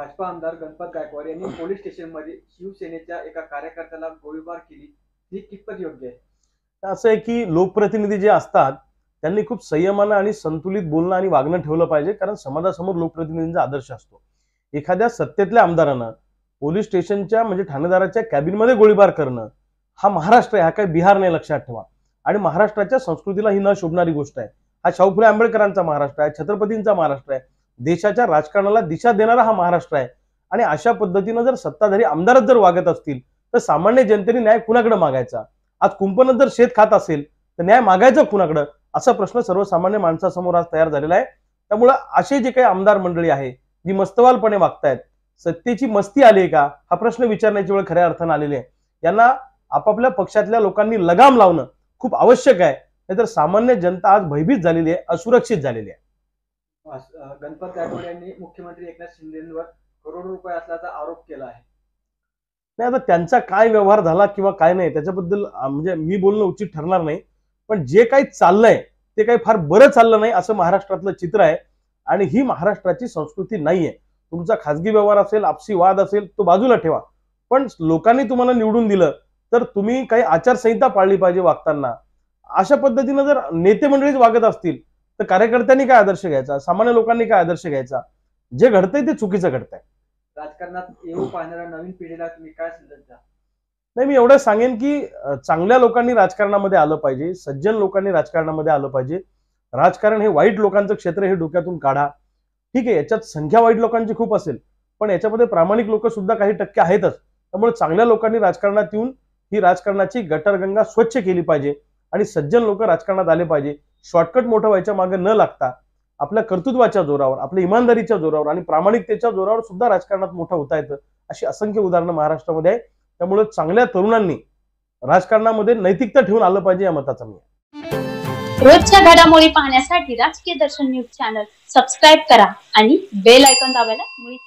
भाजपा आमदार गणपत गायकवाड यांनी पोलीस स्टेशनमध्ये शिवसेनेच्या एका कार्यकर्त्याला गोळीबार केली, ही कितपत योग्य आहे? असं आहे की लोकप्रतिनिधी जे असतात त्यांनी खूप संयमानं आणि संतुलित बोलणं आणि वागणं ठेवलं पाहिजे, कारण समाजासमोर लोकप्रतिनिधींचा आदर्श असतो. एखाद्या सत्तेतल्या आमदारानं पोलीस स्टेशनच्या म्हणजे ठाणेदाराच्या कॅबिनमध्ये गोळीबार करणं हा महाराष्ट्र आहे, हा काही बिहार नाही, लक्षात ठेवा. आणि महाराष्ट्राच्या संस्कृतीला ही न शोभणारी गोष्ट आहे. हा शाहू फुले आंबेडकरांचा महाराष्ट्र आहे, छत्रपतींचा महाराष्ट्र आहे, देशाच्या राजकारणाला दिशा देणारा हा महाराष्ट्र आहे. आणि अशा पद्धतीनं जर सत्ताधारी आमदारच जर वागत असतील तर सामान्य जनतेने न्याय कुणाकडे मागायचा? आज कुंपणात जर शेत खात असेल तर न्याय मागायचा कुणाकडे, असा प्रश्न सर्वसामान्य माणसासमोर आज तयार झालेला आहे. त्यामुळे असे जे काही आमदार मंडळी आहे जी मस्तवालपणे वागतायत, सत्तेची मस्ती आली का हा प्रश्न विचारण्याची वेळ खऱ्या अर्थाने आलेली आहे. यांना आपापल्या पक्षातल्या लोकांनी लगाम लावणं खूप आवश्यक आहे, नाहीतर सामान्य जनता आज भयभीत झालेली आहे, असुरक्षित झालेली आहे. गणपत गायकवाड यांनी मुख्यमंत्री एकनाथ शिंदेंवर करोडो रुपये असल्याचा आरोप केला आहे. नाही, आता त्यांचा काय व्यवहार झाला किंवा काय नाही त्याच्याबद्दल म्हणजे मी बोलणं उचित ठरणार नाही. पण जे काही चाललंय ते काही फार बरं चाललं नाही असं महाराष्ट्रातलं चित्र आहे. आणि ही महाराष्ट्राची संस्कृती नाहीये. तुमचा खासगी व्यवहार असेल, आपसी वाद असेल, तो बाजूला ठेवा, पण लोकांनी तुम्हाला निवडून दिलं तर तुम्ही काही आचारसंहिता पाळली पाहिजे वागताना. अशा पद्धतीनं जर नेते मंडळीच वागत असतील तर कार्यकर्त्यांनी काय आदर्श घ्यायचा, सामान्य लोकांनी काय आदर्श घ्यायचा? जे घडतंय ते चुकीचं घडतंय. राजकारणात येऊ पाहणाऱ्या नवीन पिढीला तुम्ही काय संदेश द्या? नाही, मी एवढं सांगेन की चांगल्या लोकांनी राजकारणामध्ये आलं पाहिजे, सज्जन लोकांनी राजकारणामध्ये आलं पाहिजे. राजकारण हे वाईट लोकांचं क्षेत्र, हे डोक्यातून काढा. ठीक आहे, याच्यात संख्या वाईट लोकांची खूप असेल, पण याच्यामध्ये प्रामाणिक लोक सुद्धा काही टक्के आहेतच. त्यामुळे चांगल्या लोकांनी राजकारणात येऊन ही राजकारणाची गटारगंगा स्वच्छ केली पाहिजे आणि सज्जन लोक राजकारणात आले पाहिजे. शॉर्टकट मोठं व्हायच्या मागे न लागता आपल्या कर्तृत्वाच्या जोरावर, आपल्या इमानदारीच्या जोरावर आणि प्रामाणिकतेच्या जोरावर सुद्धा राजकारणात मोठं होता येतं. अशी असंख्य उदाहरणं महाराष्ट्रामध्ये आहे. त्यामुळे चांगल्या तरुणांनी राजकारणामध्ये नैतिकता ठेवून आलं पाहिजे, या मताचा मी. रोजच्या घडामोडी पाहण्यासाठी राजकीय दर्शन न्यूज चॅनल सबस्क्राईब करा आणि बेल आयकॉन दाबायला मुळीच